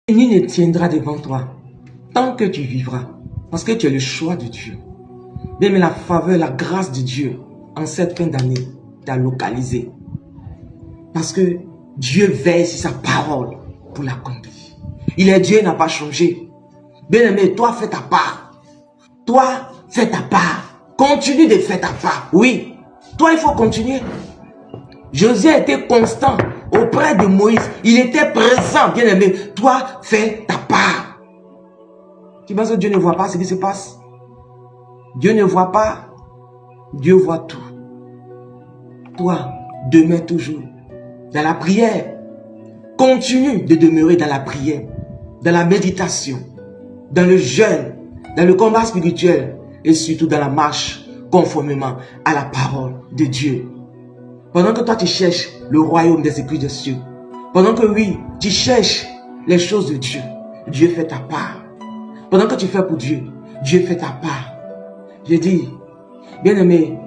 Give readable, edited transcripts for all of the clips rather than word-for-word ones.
Nul ne tiendra devant toi tant que tu vivras, parce que tu es le choix de Dieu. Bien, mais la faveur, la grâce de Dieu en cette fin d'année t'a localisé. Parce que Dieu veille sur sa parole pour l'accomplir. Il est Dieu, n'a pas changé. Bien aimé, toi fais ta part. Toi fais ta part. Continue de faire ta part. Oui, toi il faut continuer. Josué était constant auprès de Moïse. Il était présent, bien aimé. Toi fais ta part. Tu penses que Dieu ne voit pas ce qui se passe? Dieu ne voit pas. Dieu voit tout. Toi, demeure toujours dans la prière. Continue de demeurer dans la prière, dans la méditation, dans le jeûne, dans le combat spirituel et surtout dans la marche conformément à la parole de Dieu. Pendant que toi tu cherches le royaume des esprits de cieux, pendant que oui, tu cherches les choses de Dieu, Dieu fait ta part. Pendant que tu fais pour Dieu, Dieu fait ta part. Je dis, bien aimé,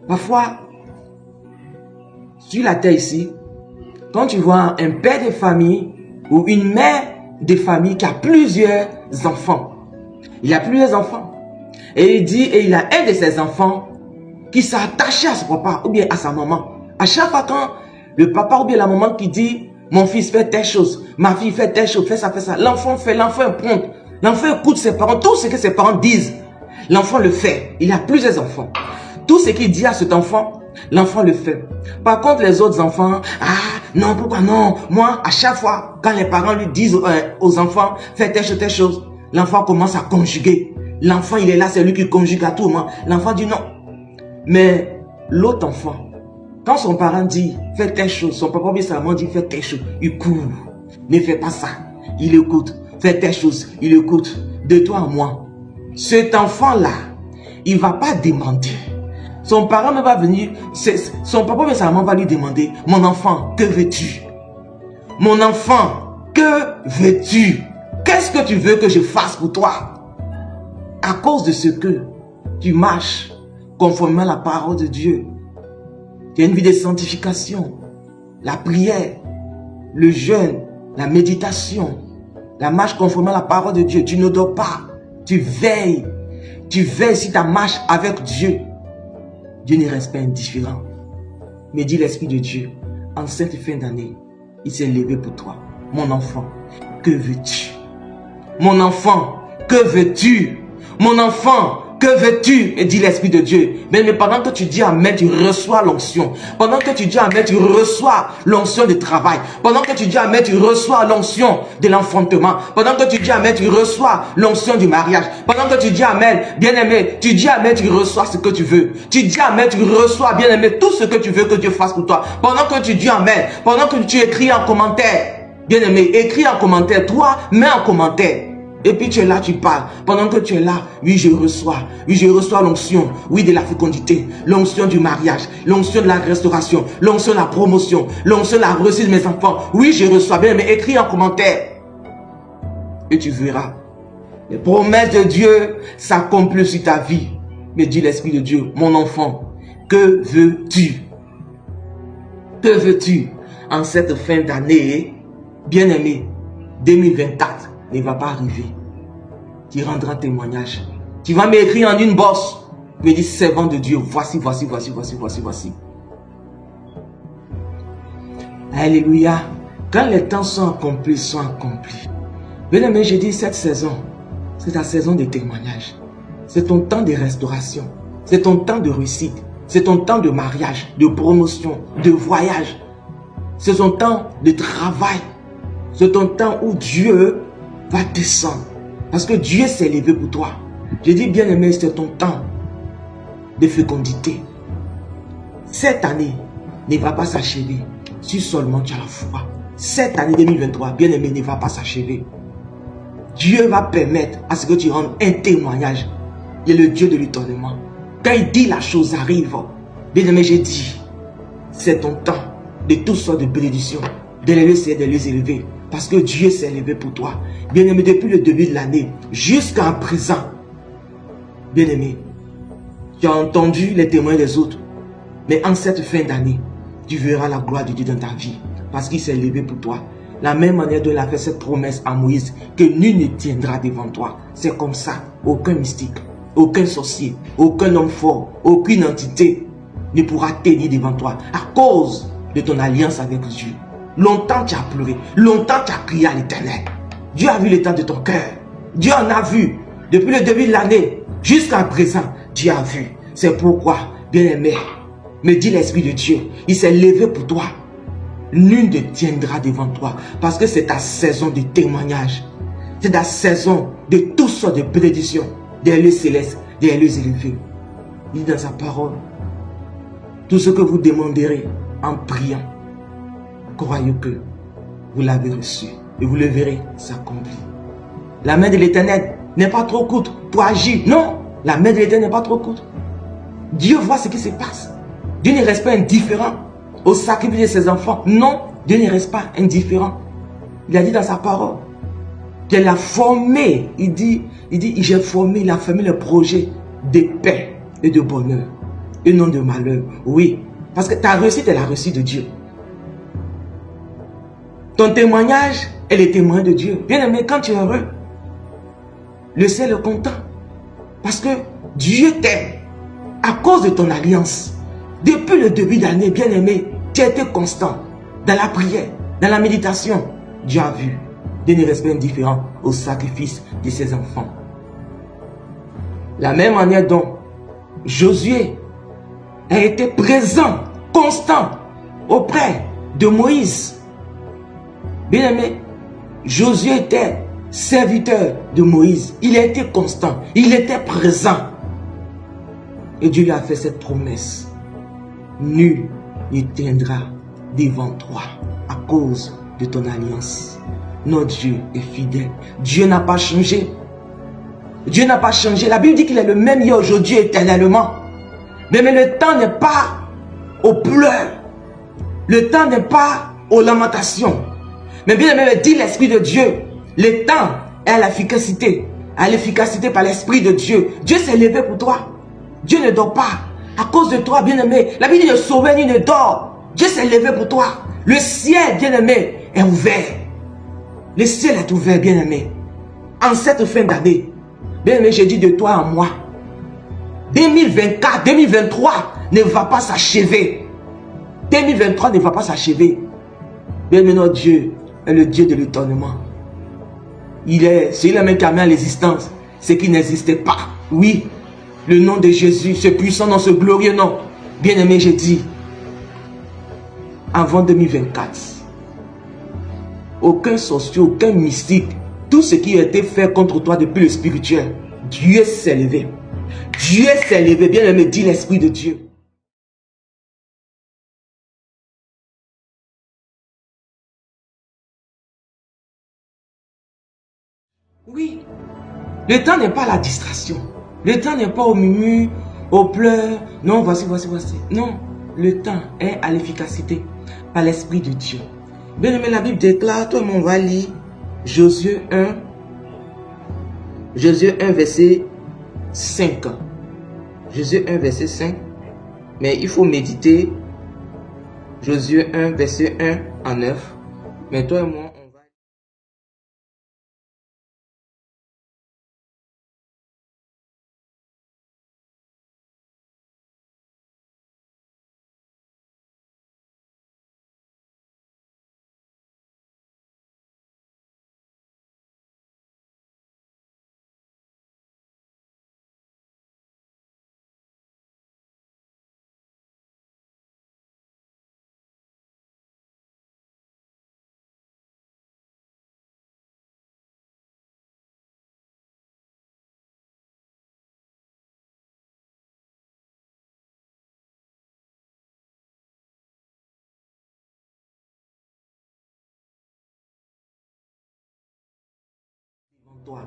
parfois, sur la terre ici, quand tu vois un père de famille ou une mère de famille qui a plusieurs enfants, il a plusieurs enfants, et il dit, et il a un de ses enfants qui s'est attaché à son papa ou bien à sa maman. À chaque fois quand le papa ou bien la maman qui dit, mon fils fait telle chose, ma fille fait telle chose, fait ça, l'enfant fait, l'enfant est prompt, l'enfant écoute ses parents, tout ce que ses parents disent, l'enfant le fait. Il a plusieurs enfants. Tout ce qu'il dit à cet enfant, l'enfant le fait. Par contre, les autres enfants, non, pourquoi non? Moi, à chaque fois, quand les parents lui disent aux enfants, fais telle chose, l'enfant commence à conjuguer. L'enfant, il est là, c'est lui qui conjugue à tout moment. L'enfant dit non. Mais l'autre enfant, quand son parent dit, fais telle chose, son papa bien sa maman dit, fais telle chose, il court. Ne fais pas ça. Il écoute. Fais telle chose, il écoute. De toi à moi. Cet enfant-là, il ne va pas demander. Son parent ne va venir, son papa et sa maman va lui demander, mon enfant, que veux-tu? Mon enfant, que veux-tu? Qu'est-ce que tu veux que je fasse pour toi? À cause de ce que tu marches conformément à la parole de Dieu. Tu as une vie de sanctification, la prière, le jeûne, la méditation, la marche conformément à la parole de Dieu. Tu ne dors pas, tu veilles sur ta marche avec Dieu. Dieu ne reste pas indifférent. Mais dit l'Esprit de Dieu, en cette fin d'année, il s'est levé pour toi. Mon enfant, que veux-tu? Mon enfant, que veux-tu? Mon enfant, que veux-tu? Et dit l'Esprit de Dieu. Mais pendant que tu dis Amen, tu reçois l'onction. Pendant que tu dis Amen, tu reçois l'onction du travail. Pendant que tu dis Amen, tu reçois l'onction de l'enfantement. Pendant que tu dis Amen, tu reçois l'onction du mariage. Pendant que tu dis Amen, bien-aimé, tu dis Amen, tu reçois ce que tu veux. Tu dis Amen, tu reçois, bien-aimé, tout ce que tu veux que Dieu fasse pour toi. Pendant que tu dis Amen, pendant que tu écris en commentaire, bien-aimé, écris en commentaire, toi, mets en commentaire. Et puis tu es là, tu parles. Pendant que tu es là, oui, je reçois l'onction, oui, de la fécondité, l'onction du mariage, l'onction de la restauration, l'onction de la promotion, l'onction de la réussite de mes enfants. Oui, je reçois bien, mais écris en commentaire. Et tu verras. Les promesses de Dieu s'accomplissent sur ta vie. Mais dit l'Esprit de Dieu, mon enfant, que veux-tu? Que veux-tu en cette fin d'année, bien-aimé, 2024? Ne va pas arriver. Tu rendras témoignage. Tu vas m'écrire en une bosse. Me dis, servant de Dieu, voici. Alléluia. Quand les temps sont accomplis, Bien aimé, j'ai dit cette saison, c'est ta saison de témoignage. C'est ton temps de restauration. C'est ton temps de réussite. C'est ton temps de mariage, de promotion, de voyage. C'est ton temps de travail. C'est ton temps où Dieu va descendre. Parce que Dieu s'est levé pour toi. Je dis bien aimé, c'est ton temps de fécondité. Cette année ne va pas s'achever si seulement tu as la foi. Cette année 2023, bien aimé, ne va pas s'achever. Dieu va permettre à ce que tu rendes un témoignage. Il est le Dieu de l'étonnement. Quand il dit la chose arrive. Bien aimé, j'ai dit, c'est ton temps de toutes sortes de bénédictions, de les laisser, de les élever. Parce que Dieu s'est levé pour toi. Bien-aimé, depuis le début de l'année jusqu'à présent. Bien-aimé, tu as entendu les témoins des autres. Mais en cette fin d'année, tu verras la gloire de Dieu dans ta vie. Parce qu'il s'est levé pour toi. La même manière dont il a fait cette promesse à Moïse, que nul ne tiendra devant toi. C'est comme ça. Aucun mystique, aucun sorcier, aucun homme fort, aucune entité ne pourra tenir devant toi à cause de ton alliance avec Dieu. Longtemps tu as pleuré, longtemps tu as crié à l'Éternel. Dieu a vu l'état de ton cœur. Dieu en a vu. Depuis le début de l'année jusqu'à présent, Dieu a vu. C'est pourquoi, bien-aimé, me dit l'Esprit de Dieu, il s'est levé pour toi. Nul ne tiendra devant toi parce que c'est ta saison de témoignage. C'est ta saison de toutes sortes de bénédictions, des lieux célestes, des lieux élevés. Il dit dans sa parole, tout ce que vous demanderez en priant, croyez que vous l'avez reçu et vous le verrez s'accomplir. La main de l'Éternel n'est pas trop courte pour agir. Non, la main de l'Éternel n'est pas trop courte. Dieu voit ce qui se passe. Dieu ne reste pas indifférent au sacrifice de ses enfants. Non, Dieu ne reste pas indifférent. Il a dit dans sa parole qu'elle a formé. Il dit, j'ai formé, il a formé le projet de paix et de bonheur et non de malheur. Oui, parce que ta réussite est la réussite de Dieu. Ton témoignage est le témoin de Dieu. Bien aimé, quand tu es heureux, le ciel est content. Parce que Dieu t'aime à cause de ton alliance. Depuis le début d'année, bien aimé, tu as été constant dans la prière, dans la méditation. Dieu a vu. Dieu ne reste pas indifférent au sacrifice de ses enfants. La même manière dont Josué a été présent, constant auprès de Moïse. Bien aimé, Josué était serviteur de Moïse. Il a été constant, il était présent. Et Dieu lui a fait cette promesse. Nul ne tiendra devant toi à cause de ton alliance. Notre Dieu est fidèle. Dieu n'a pas changé. Dieu n'a pas changé. La Bible dit qu'il est le même hier, aujourd'hui, éternellement. Mais le temps n'est pas aux pleurs. Le temps n'est pas aux lamentations. Mais bien aimé, dit l'Esprit de Dieu. Le temps est à l'efficacité. À l'efficacité par l'Esprit de Dieu. Dieu s'est levé pour toi. Dieu ne dort pas. À cause de toi, bien-aimé. La Bible dit de sauver, il ne dort. Dieu s'est levé pour toi. Le ciel, bien-aimé, est ouvert. Le ciel est ouvert, bien-aimé. En cette fin d'année, bien-aimé, j'ai dit de toi à moi. 2024, 2023 ne va pas s'achever. 2023 ne va pas s'achever. Bien-aimé, notre Dieu est le Dieu de l'étonnement. C'est celui-là qui a mis à l'existence ce qui n'existait pas. Oui, le nom de Jésus, ce puissant nom, ce glorieux nom. Bien-aimé, j'ai dit, avant 2024, aucun sorcier, aucun mystique, tout ce qui a été fait contre toi depuis le spirituel, Dieu s'est levé. Dieu s'est levé, bien-aimé, dit l'Esprit de Dieu. Oui, le temps n'est pas à la distraction. Le temps n'est pas au murmure, aux pleurs. Non, voici. Non, le temps est à l'efficacité, par l'Esprit de Dieu. Bien aimé, la Bible déclare, toi on va lire Josué 1, verset 5. Josué 1, verset 5. Mais il faut méditer Josué 1, verset 1 à 9. Mais toi et moi, on va... Toi,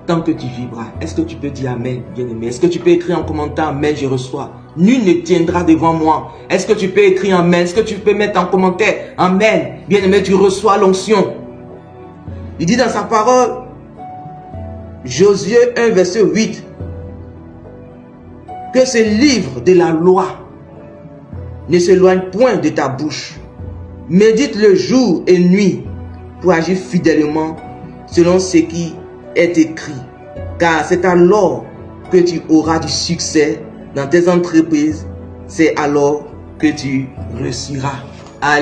tant que tu vivras, est-ce que tu peux dire Amen, bien-aimé? Est-ce que tu peux écrire en commentaire Amen, je reçois? Nul ne tiendra devant moi. Est-ce que tu peux écrire Amen? Est-ce que tu peux mettre en commentaire Amen, bien-aimé, tu reçois l'onction. Il dit dans sa parole, Josué 1, verset 8, que ce livre de la loi ne s'éloigne point de ta bouche. Médite le jour et nuit, pour agir fidèlement selon ce qui est écrit. Car c'est alors que tu auras du succès dans tes entreprises. C'est alors que tu réussiras.